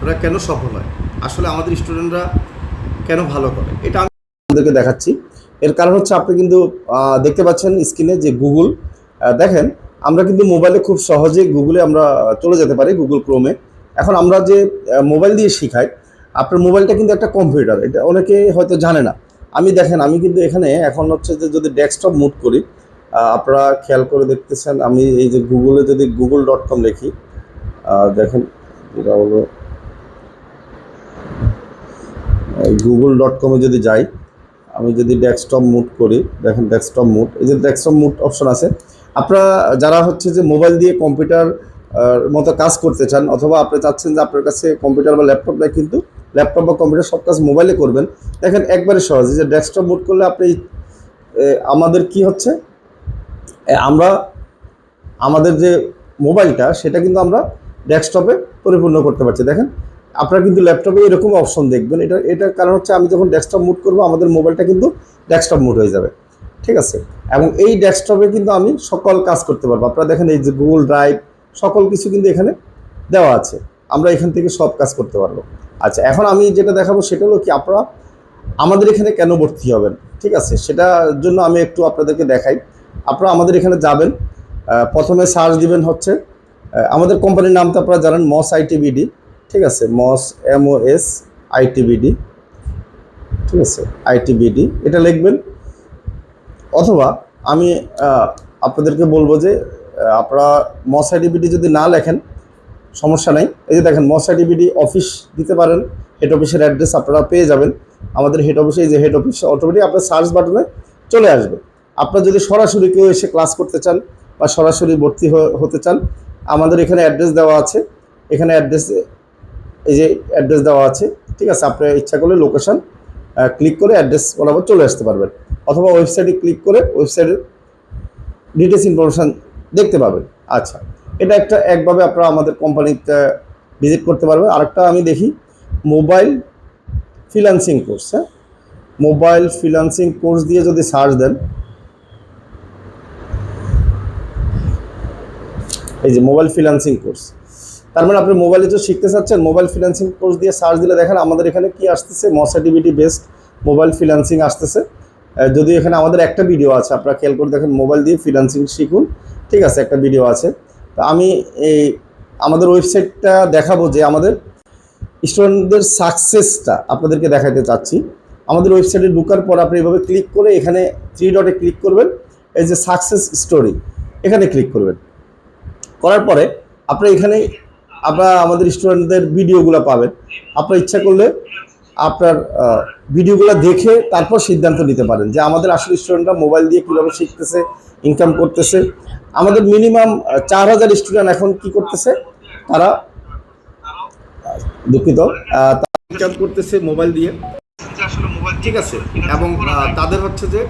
ওরা কেন সফল হয়, আসলে আমাদের স্টুডেন্টরা কেন ভালো করে, এটা আমি আপনাদেরকে দেখাচ্ছি। এর কারণ হচ্ছে আপনি কিন্তু দেখতে পাচ্ছেন স্ক্রিনে যে গুগল, দেখেন আমরা কিন্তু মোবাইলে খুব সহজে গুগলে আমরা চলে যেতে পারি, গুগল ক্রোমে। এখন আমরা যে মোবাইল দিয়ে শিখাই, আপনার মোবাইলটা কিন্তু একটা কম্পিউটার, এটা অনেকে হয়তো জানে না। আমি দেখেন, আমি কিন্তু এখানে এখন হচ্ছে যে যদি ডেস্কটপ মুড করি, আপনারা খেয়াল করে দেখতেছেন, আমি এই যে গুগলে যদি google.com লিখি, দেখেন এটা হলো google.com-এ যদি যাই, আমি যদি ডেস্কটপ মুড করি, দেখেন ডেস্কটপ মুড, এই যে ডেস্কটপ মুড অপশন আছে। আপনারা যারা হচ্ছে যে মোবাইল দিয়ে কম্পিউটার মতো কাজ করতে চান, অথবা আপনি চাচ্ছেন যে আপনার কাছে কম্পিউটার বা ল্যাপটপ নেই, কিন্তু ল্যাপটপ বা কম্পিউটার সব কাজ মোবাইলে করবেন, দেখেন একবারে সহজ। যে ডেস্কটপ মুড করলে আপনি আমাদের কি হচ্ছে, আমরা আমাদের যে মোবাইলটা সেটা কিন্তু আমরা ডেস্কটপে পরিপূর্ণ করতে পারছি। দেখেন আপনারা কিন্তু ল্যাপটপে এরকম অপশন দেখবেন, এটার কারণ হচ্ছে আমি যখন ডেস্কটপ মুড করবো আমাদের মোবাইলটা কিন্তু ডেস্কটপ মুড হয়ে যাবে, ঠিক আছে। এবং এই ডেস্কটপে কিন্তু আমি সকল কাজ করতে পারবো। আপনারা দেখেন এই যে গুগল ড্রাইভ, সকল কিছু কিন্তু এখানে দেওয়া আছে, আমরা এখান থেকে সব কাজ করতে পারবো। আচ্ছা, এখন আমি যেটা দেখাবো সেটা হলো কি, আপনারা আমাদের এখানে কেন ভর্তি হবেন, ঠিক আছে, সেটার জন্য আমি একটু আপনাদেরকে দেখাই। আপনারা আমাদের এখানে যাবেন, প্রথমে সার্চ দিবেন হচ্ছে আমাদের কোম্পানির নাম তো আপনারা জানেন, মস আইটিবিডি, ঠিক আছে, মস MOS আইটিবিডি, ঠিক আছে, আইটিবিডি এটা লিখবেন। অথবা আমি আপনাদেরকে বলবো যে আপনারা মস আইটিবিডি যদি না লেখেন সমস্যা নাই, এই যে দেখেন মস আইটিবিডি অফিস দিতে পারেন, হেড অফিসের অ্যাড্রেস আপনারা পেয়ে যাবেন। আমাদের হেড অফিসে, এই যে হেড অফিস অটোমেটিক আপনার সার্চ বাটনে চলে আসবে। আপনারা যদি সরাসরি কেউ এসে ক্লাস করতে চান বা সরাসরি ভর্তি হতে চান, আমাদের এখানে অ্যাড্রেস দেওয়া আছে, এখানে অ্যাড্রেসে এই যে অ্যাড্রেস দেওয়া আছে, ঠিক আছে। আপনি ইচ্ছা করলে লোকেশন ক্লিক করে অ্যাড্রেস বরাবর চলে আসতে পারবেন, অথবা ওয়েবসাইটে ক্লিক করে ওয়েবসাইটের ডিটেলস ইনফরমেশান দেখতে পাবেন। আচ্ছা, এটা একভাবে আপনারা আমাদের কোম্পানিতে ভিজিট করতে পারবেন। আরেকটা আমি দেখি মোবাইল ফ্রিল্যান্সিং কোর্স, হ্যাঁ, মোবাইল ফ্রিল্যান্সিং কোর্স দিয়ে যদি সার্চ দেন, এই যে মোবাইল ফ্রিল্যান্সিং কোর্স, তার মানে আপনি মোবাইলে যে শিখতে চাচ্ছেন, মোবাইল ফ্রিল্যান্সিং কোর্স দিয়ে সার্চ দিলে দেখেন আমাদের এখানে কি আসতেছে, মস আইটিবিডি বেস্ট মোবাইল ফ্রিল্যান্সিং আসতেছে। যদি এখানে আমাদের একটা ভিডিও আছে, আপনারা খেয়াল করে দেখেন, মোবাইল দিয়ে ফ্রিল্যান্সিং শিখুন, ঠিক আছে, একটা ভিডিও আছে। তো আমি এই আমাদের ওয়েবসাইটটা দেখাবো, যে আমাদের স্টুডেন্টদের সাকসেসটা আপনাদেরকে দেখাতে চাচ্ছি। আমাদের ওয়েবসাইটে ঢোকার পর আপনি এভাবে ক্লিক করে এখানে 3 ডটে ক্লিক করবেন, এই যে সাকসেস স্টোরি, এখানে ক্লিক করবেন। করার পরে আপনি এখানে আমাদের স্টুডেন্টদের ভিডিওগুলো পাবেন। আপনার ইচ্ছা করলে আপনার ভিডিওগুলো দেখে তারপর সিদ্ধান্ত নিতে পারেন যে আমাদের আসলে স্টুডেন্টরা মোবাইল দিয়ে কীভাবে শিখতেছে, ইনকাম করতেছে। আমাদের মিনিমাম 4000 স্টুডেন্ট এখন কি করতেছে, তারা দুঃখিত, তারা ইনকাম করতেছে মোবাইল দিয়ে, ঠিক আছে। এবং তাদের হচ্ছে যে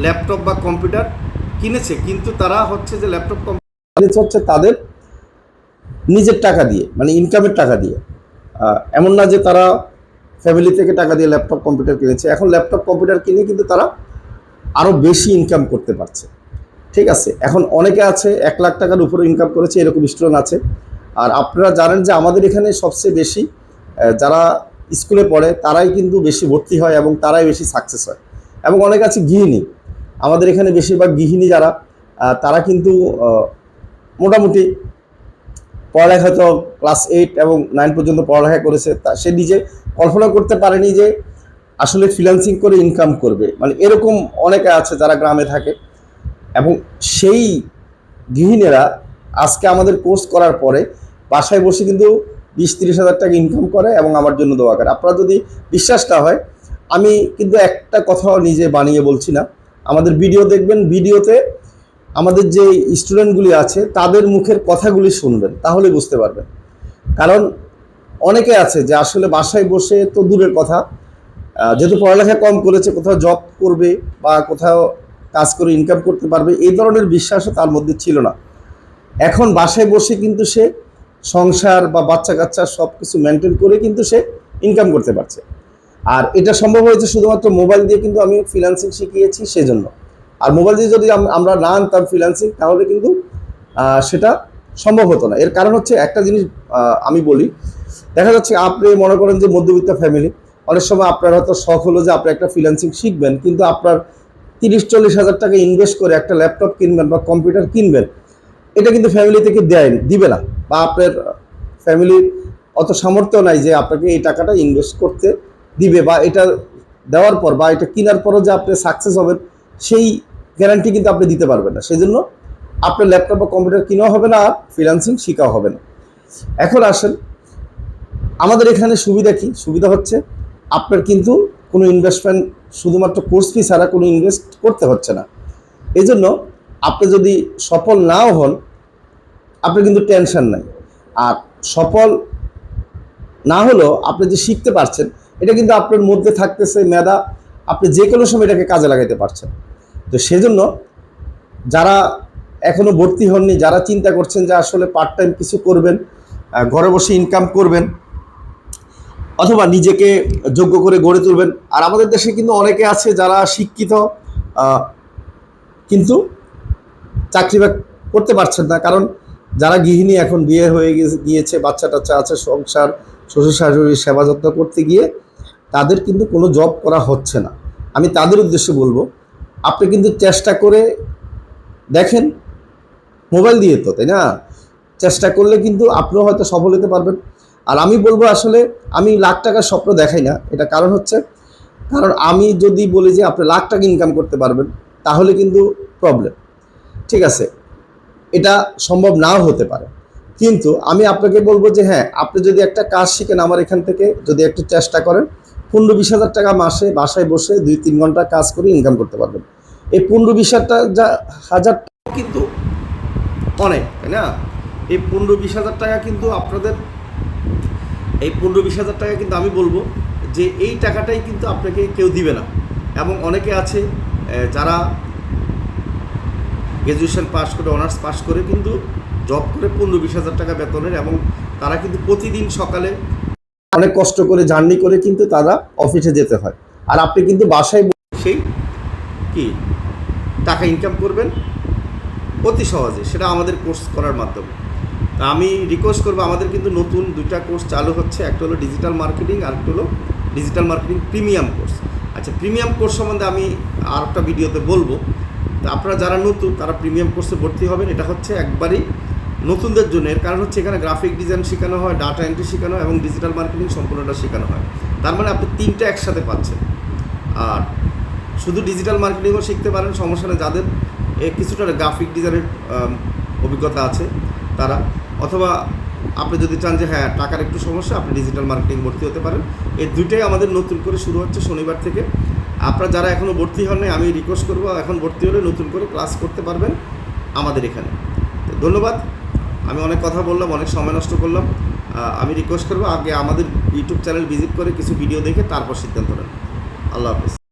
ল্যাপটপ বা কম্পিউটার কিনেছে, কিন্তু তারা হচ্ছে যে ল্যাপটপ কম্পিউটার হচ্ছে তাদের নিজের টাকা দিয়ে, মানে ইনকামের টাকা দিয়ে। এমন না যে তারা ফ্যামিলি থেকে টাকা দিয়ে ল্যাপটপ কম্পিউটার কিনেছে। এখন ল্যাপটপ কম্পিউটার কিনে কিন্তু তারা আরও বেশি ইনকাম করতে পারছে, ঠিক আছে। এখন অনেকে আছে 1 লাখ টাকার উপরে ইনকাম করেছে, এরকম স্টুডেন্ট আছে। আর আপনারা জানেন যে আমাদের এখানে সবচেয়ে বেশি যারা স্কুলে পড়ে তারাই কিন্তু বেশি ভর্তি হয় এবং তারাই বেশি সাকসেস হয়। এবং অনেক আছে গৃহিণী, আমাদের এখানে বেশিরভাগ গৃহিণী যারা, তারা কিন্তু মোটামুটি পড়ালেখা, তো ক্লাস 8 এবং 9 পর্যন্ত পড়ালেখা করেছে, তা সে নিজে কল্পনা করতে পারেনি যে আসলে ফ্রিল্যান্সিং করে ইনকাম করবে, মানে এরকম অনেকে আছে যারা গ্রামে থাকে। এবং সেই গৃহিণীরা আজকে আমাদের কোর্স করার পরে বাসায় বসে কিন্তু 20-30 হাজার টাকা ইনকাম করে এবং আমার জন্য দোয়া করে। আপনারা যদি বিশ্বাস না হয়, আমি কিন্তু একটা কথাও নিজে বানিয়ে বলছি না, আমাদের ভিডিও দেখবেন, ভিডিওতে আমাদের যে স্টুডেন্টগুলি আছে তাদের মুখের কথাগুলি শুনবেন, তাহলে বুঝতে পারবেন। কারণ অনেকে আছে যে আসলে বাসায় বসে তো দূরের কথা, যেহেতু পড়ালেখা কম করেছে, কোথাও জব করবে বা কোথাও কাজ করে ইনকাম করতে পারবে, এই ধরনের বিশ্বাসও তার মধ্যে ছিল না। এখন বাসায় বসে কিন্তু সে সংসার বা বাচ্চা কাচ্চা সব কিছু মেনটেন করে কিন্তু সে ইনকাম করতে পারছে। আর এটা সম্ভব হয়েছে শুধুমাত্র মোবাইল দিয়ে, কিন্তু আমি ফ্রিল্যান্সিং শিখিয়েছি সেজন্য। আর মোবাইল দিয়ে যদি আমরা না আনতাম ফ্রিল্যান্সিং, তাহলে কিন্তু সেটা সম্ভব হতো না। এর কারণ হচ্ছে একটা জিনিস আমি বলি, দেখা যাচ্ছে আপনি মনে করেন যে মধ্যবিত্ত ফ্যামিলি, অনেক সময় আপনার হয়তো শখ হলো যে আপনি একটা ফ্রিল্যান্সিং শিখবেন, কিন্তু আপনার 30-40 হাজার টাকা ইনভেস্ট করে একটা ল্যাপটপ কিনবেন বা কম্পিউটার কিনবেন, এটা কিন্তু ফ্যামিলি থেকে দিবে না, বা আপনার ফ্যামিলির অত সামর্থ্য নাই যে আপনাকে এই টাকাটা ইনভেস্ট করতে দিবে, বা এটা দেওয়ার পর বা এটা কেনার পরও যে আপনি সাকসেস হবেন সেই গ্যারান্টি কিন্তু আপনি দিতে পারবেন না। সেই জন্য আপনার ল্যাপটপ বা কম্পিউটার কেনাও হবে না, আর ফ্রিল্যান্সিং শেখাও হবে না। এখন আসেন, আমাদের এখানে সুবিধা কি? সুবিধা হচ্ছে আপনার কিন্তু কোনো ইনভেস্টমেন্ট, শুধুমাত্র কোর্স ফি ছাড়া কোনো ইনভেস্ট করতে হচ্ছে না। এই জন্য আপনি যদি সফল নাও হন, আপনার কিন্তু টেনশন নাই। আর সফল না হলেও আপনি যে শিখতে পারছেন, এটা কিন্তু আপনার মধ্যে থাকতেছে মেধা, আপনি যে কোনো সময় এটাকে কাজে লাগাতে পারছেন। তো সেজন্য যারা এখনো ভর্তি হননি, যারা চিন্তা করছেন যে আসলে পার্ট টাইম কিছু করবেন, ঘরে বসে ইনকাম করবেন, অথবা নিজেকে যোগ্য করে গড়ে তুলবেন। আর আমাদের দেশে কিন্তু অনেকে আছে যারা শিক্ষিত, কিন্তু চাকরি করতে পারছেন না, কারণ যারা গৃহিণী, এখন বিয়ে হয়ে গিয়েছে, বাচ্চা টাচ্চা আছে, সংসার, শ্বশুর শাশুড়ির সেবা যত্ন করতে গিয়ে তাদের কিন্তু কোনো জব করা হচ্ছে না। আমি তাদের উদ্দেশ্যে বলবো, আপনি কিন্তু চেষ্টা করে দেখেন, মোবাইল দিয়ে তো, তাই না? চেষ্টা করলে কিন্তু আপনিও হয়তো সফল হতে পারবেন। আর আমি বলবো, আসলে আমি লাখ টাকার স্বপ্ন দেখাই না, এটা কারণ হচ্ছে, কারণ আমি যদি বলি যে আপনি লাখ টাকা ইনকাম করতে পারবেন, তাহলে কিন্তু প্রবলেম। ঠিক আছে, এটা সম্ভব নাও হতে পারে, কিন্তু আমি আপনাকে বলবো যে হ্যাঁ, আপনি যদি একটা কাজ শিখেন আমার এখান থেকে, যদি একটু চেষ্টা করেন, 15-20 হাজার টাকা মাসে বাসায় বসে 2-3 ঘন্টা কাজ করে ইনকাম করতে পারবেন। এই 15-20 হাজার কিন্তু অনেক, তাই না? এই 15-20 হাজার টাকা কিন্তু আপনাদের, এই 15-20 হাজার টাকা কিন্তু আমি বলবো যে এই টাকাটাই কিন্তু আপনাকে কেউ দিবে না। এবং অনেকে আছে যারা গ্র্যাজুয়েশন পাস করে, অনার্স পাস করে কিন্তু জব করে 15-20 হাজার টাকা বেতনের, এবং তারা কিন্তু প্রতিদিন সকালে অনেক কষ্ট করে জার্নি করে কিন্তু তারা অফিসে যেতে হয়। আর আপনি কিন্তু বাসায় সেই কি টাকা ইনকাম করবেন অতি সহজে, সেটা আমাদের কোর্স করার মাধ্যমে। তা আমি রিকোয়েস্ট করবো, আমাদের কিন্তু নতুন 2টা কোর্স চালু হচ্ছে, একটা হলো ডিজিটাল মার্কেটিং, আর একটা হলো ডিজিটাল মার্কেটিং প্রিমিয়াম কোর্স। আচ্ছা, প্রিমিয়াম কোর্স সম্বন্ধে আমি আর একটা ভিডিওতে বলবো। তো আপনারা যারা নতুন, তারা প্রিমিয়াম কোর্সে ভর্তি হবেন। এটা হচ্ছে একবারই নতুনদের জন্য, এর কারণ হচ্ছে এখানে গ্রাফিক ডিজাইন শেখানো হয়, ডাটা এন্ট্রি শেখানো হয়, এবং ডিজিটাল মার্কেটিং সম্পূর্ণটা শেখানো হয়। তার মানে আপনি 3টা একসাথে পাচ্ছেন। আর শুধু ডিজিটাল মার্কেটিংও শিখতে পারেন, সমস্যা নেই, যাদের কিছুটা গ্রাফিক ডিজাইনের অভিজ্ঞতা আছে তারা, অথবা আপনি যদি চান যে হ্যাঁ টাকার একটু সমস্যা, আপনি ডিজিটাল মার্কেটিং ভর্তি হতে পারেন। এই 2টাই আমাদের নতুন করে শুরু হচ্ছে শনিবার থেকে। আপনারা যারা এখনও ভর্তি হননি, আমি রিকোয়েস্ট করবো, এখন ভর্তি হলে নতুন করে ক্লাস করতে পারবেন আমাদের এখানে। তো ধন্যবাদ, আমি অনেক কথা বললাম, অনেক সময় নষ্ট করলাম। আমি রিকোয়েস্ট করবো, আগে আমাদের ইউটিউব চ্যানেল ভিজিট করে কিছু ভিডিও দেখে তারপর সিদ্ধান্ত নেন। আল্লাহ হাফেজ।